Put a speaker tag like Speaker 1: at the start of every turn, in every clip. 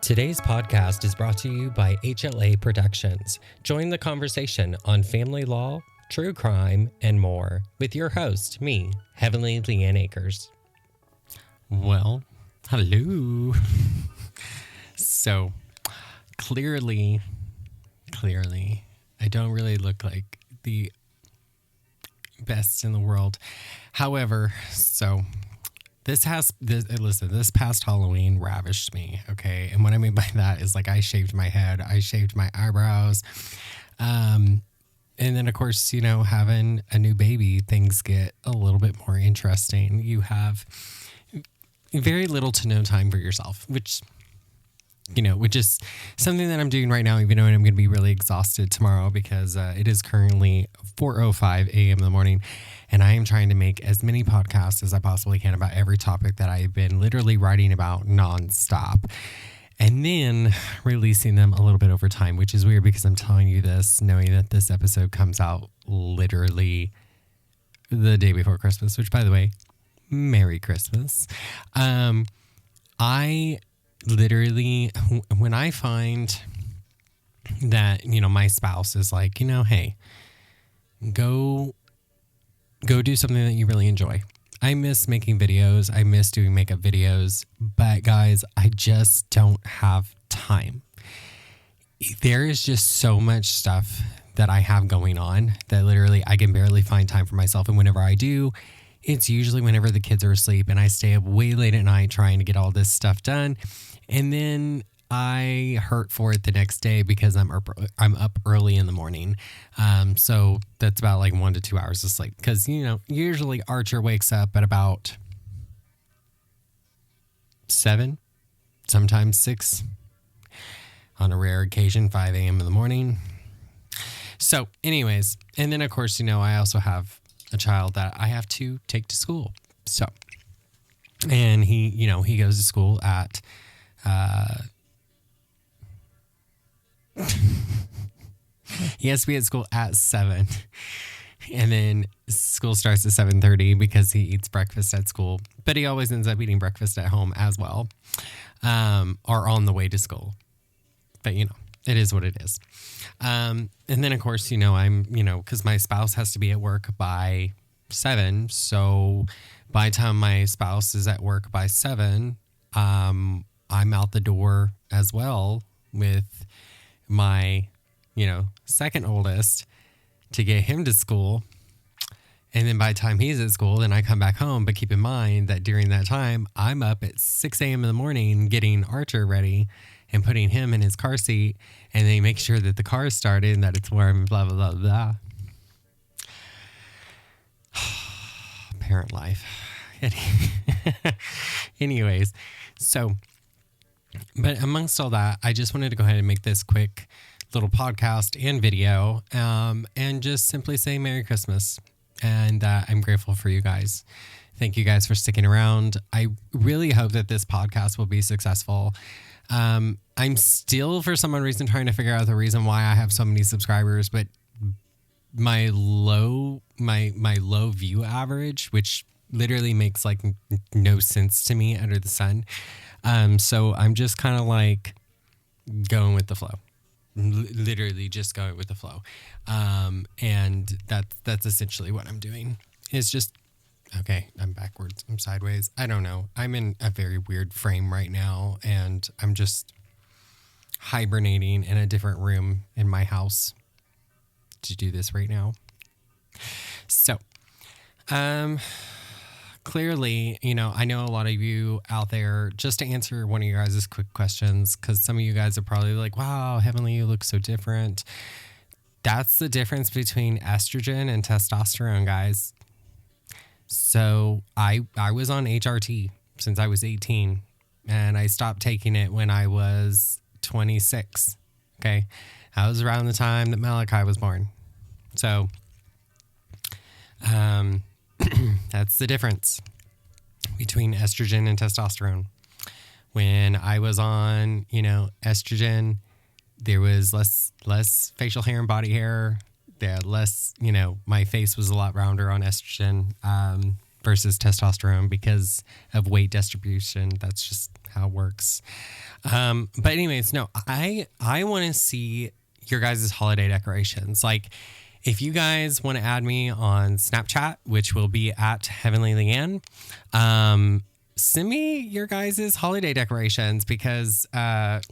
Speaker 1: Today's podcast is brought to you by HLA Productions. Join the conversation on family law, true crime, and more with your host, me, Heavenlyleann Akers.
Speaker 2: Well, hello. So, clearly, I don't really look like the best in the world. However, this past Halloween ravished me, okay? And what I mean by that is, like, I shaved my head, I shaved my eyebrows, and then, of course, you know, having a new baby, things get a little bit more interesting. You have very little to no time for yourself, which is something that I'm doing right now, even though I'm going to be really exhausted tomorrow because it is currently 4:05 a.m. in the morning, and I am trying to make as many podcasts as I possibly can about every topic that I've been literally writing about nonstop, and then releasing them a little bit over time, which is weird because I'm telling you this knowing that this episode comes out literally the day before Christmas, which, by the way, Merry Christmas. I literally, when I find that, you know, my spouse is like, you know, hey, go do something that you really enjoy. I miss making videos. I miss doing makeup videos, but guys, I just don't have time. There is just so much stuff that I have going on that literally I can barely find time for myself. And whenever I do, it's usually whenever the kids are asleep and I stay up way late at night trying to get all this stuff done. And then I hurt for it the next day because I'm up early in the morning. So that's about like 1 to 2 hours of sleep. Because, you know, usually Archer wakes up at about 7, sometimes 6, on a rare occasion, 5 a.m. in the morning. So anyways, and then of course, you know, I also have a child that I have to take to school. So, and he goes to school at, he has to be at school at 7, and then school starts at 7:30 because he eats breakfast at school, but he always ends up eating breakfast at home as well, or on the way to school. But, you know, it is what it is. And then, of course, you know, because my spouse has to be at work by 7. So by the time my spouse is at work by 7, I'm out the door as well with my, you know, second oldest to get him to school. And then by the time he's at school, then I come back home. But keep in mind that during that time, I'm up at 6 a.m. in the morning getting Archer ready and putting him in his car seat, and then make sure that the car is started and that it's warm and blah, blah, blah, blah. Parent life. Anyways, so, but amongst all that, I just wanted to go ahead and make this quick little podcast and video, and just simply say Merry Christmas. And I'm grateful for you guys. Thank you guys for sticking around. I really hope that this podcast will be successful. I'm still, for some reason, trying to figure out the reason why I have so many subscribers, but my low view average, which literally makes like no sense to me under the sun. So I'm just kind of like going with the flow, literally just going with the flow. And that's essentially what I'm doing. It's just, okay, I'm backwards, I'm sideways. I don't know. I'm in a very weird frame right now, and I'm just hibernating in a different room in my house to do this right now. So, clearly, you know, I know a lot of you out there, just to answer one of your guys' quick questions, because some of you guys are probably like, wow, Heavenly, you look so different. That's the difference between estrogen and testosterone, guys. So I was on HRT since I was 18, and I stopped taking it when I was 26. Okay. That was around the time that Malachi was born. So, that's the difference between estrogen and testosterone. When I was on, you know, estrogen, there was less facial hair and body hair. There less, you know, my face was a lot rounder on estrogen. versus testosterone because of weight distribution. That's just how it works. But anyways, no, I want to see your guys' holiday decorations. Like, if you guys want to add me on Snapchat, which will be at Heavenlyleann, send me your guys' holiday decorations because I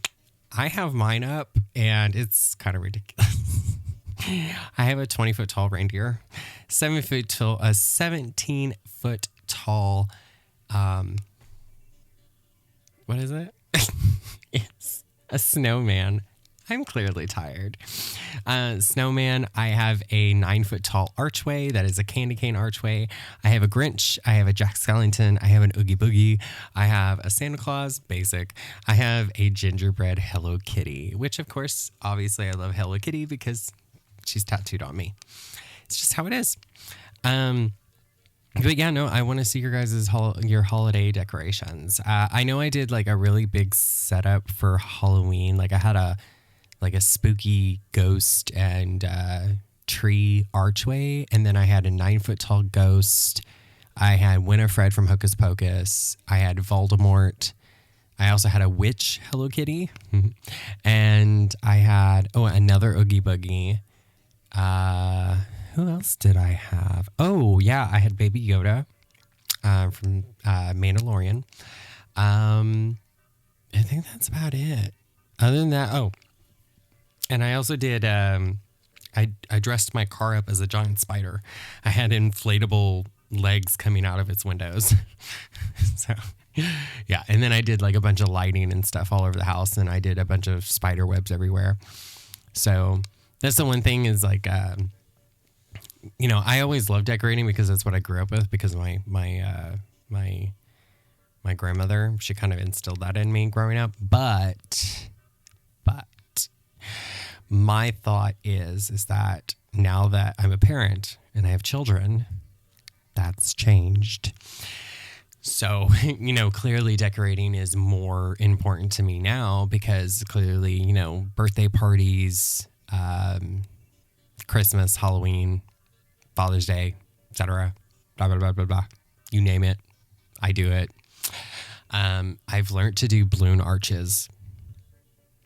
Speaker 2: have mine up and it's kind of ridiculous. I have a 20-foot tall reindeer, 17-foot tall, what is it? It's a snowman. I'm clearly tired. Snowman. I have a 9-foot tall archway that is a candy cane archway. I have a Grinch. I have a Jack Skellington. I have an Oogie Boogie. I have a Santa Claus, basic. I have a gingerbread Hello Kitty, which of course, obviously I love Hello Kitty because she's tattooed on me. It's just how it is. But yeah, no, I want to see your guys' your holiday decorations. I know I did like a really big setup for Halloween. Like I had a spooky ghost and tree archway. And then I had a 9-foot tall ghost. I had Winifred from Hocus Pocus. I had Voldemort. I also had a witch Hello Kitty. And I had, another Oogie Boogie. Who else did I have? Oh, yeah, I had Baby Yoda from Mandalorian. I think that's about it. Other than that, and I also did, I dressed my car up as a giant spider. I had inflatable legs coming out of its windows. So, yeah. And then I did like a bunch of lighting and stuff all over the house. And I did a bunch of spider webs everywhere. So that's the one thing is like, I always loved decorating because that's what I grew up with because my grandmother, she kind of instilled that in me growing up. But my thought is that now that I'm a parent and I have children, that's changed. So, clearly decorating is more important to me now because clearly, birthday parties, Christmas, Halloween, Father's Day, etc. Blah, blah, blah, blah, blah. You name it. I do it. I've learned to do balloon arches.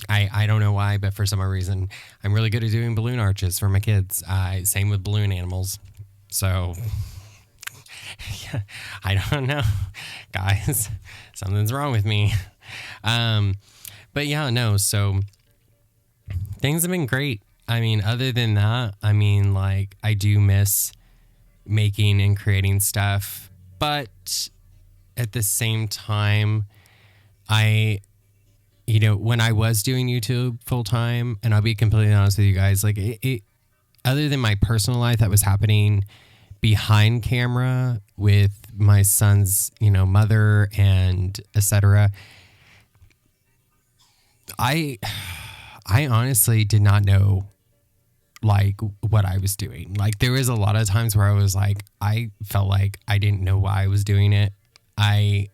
Speaker 2: I don't know why, but for some reason, I'm really good at doing balloon arches for my kids. Same with balloon animals. So, yeah, I don't know. Guys, something's wrong with me. But yeah, no, so things have been great. I mean, other than that, I do miss making and creating stuff. But at the same time, when I was doing YouTube full time, and I'll be completely honest with you guys, like it other than my personal life that was happening behind camera with my son's, mother and etc. I honestly did not know like what I was doing. Like there was a lot of times where I was like, I felt like I didn't know why I was doing it. And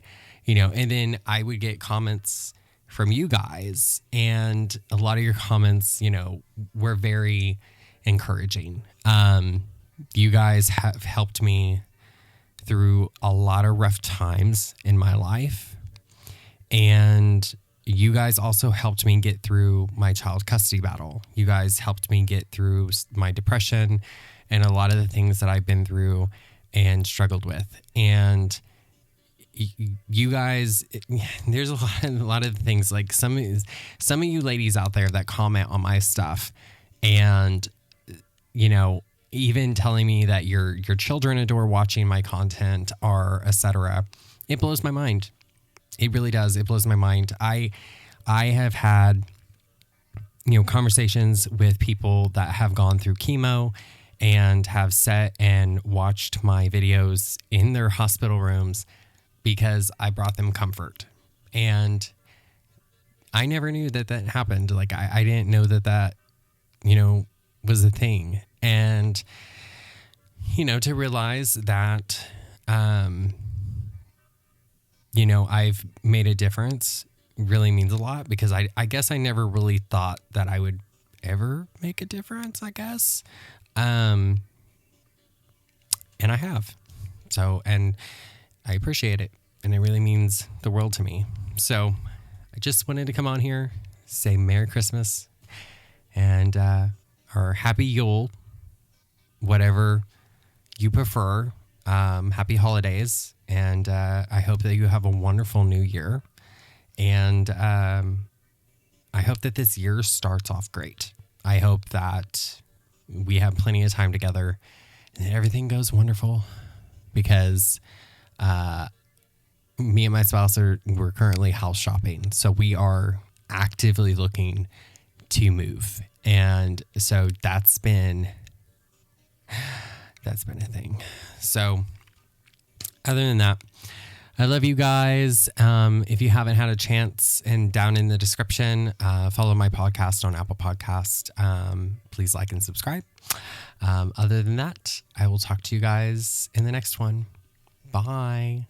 Speaker 2: then I would get comments from you guys, and a lot of your comments, were very encouraging. You guys have helped me through a lot of rough times in my life, and you guys also helped me get through my child custody battle. You guys helped me get through my depression and a lot of the things that I've been through and struggled with. And you guys, there's a lot of things, like some of you ladies out there that comment on my stuff and, even telling me that your children adore watching my content or etc. It blows my mind. It really does. It blows my mind. I have had, conversations with people that have gone through chemo and have sat and watched my videos in their hospital rooms because I brought them comfort. And I never knew that happened. Like, I didn't know that, was a thing. And, to realize that, I've made a difference really means a lot because I guess I never really thought that I would ever make a difference, I guess. And I have. So, and I appreciate it. And it really means the world to me. So I just wanted to come on here, say Merry Christmas and or Happy Yule, whatever you prefer. Happy holidays. And I hope that you have a wonderful new year. And I hope that this year starts off great. I hope that we have plenty of time together and everything goes wonderful, because me and my spouse we're currently house shopping. So we are actively looking to move. And so that's been a thing. So other than that, I love you guys. If you haven't had a chance, and down in the description, follow my podcast on Apple Podcast. Please like and subscribe. Other than that, I will talk to you guys in the next one. Bye.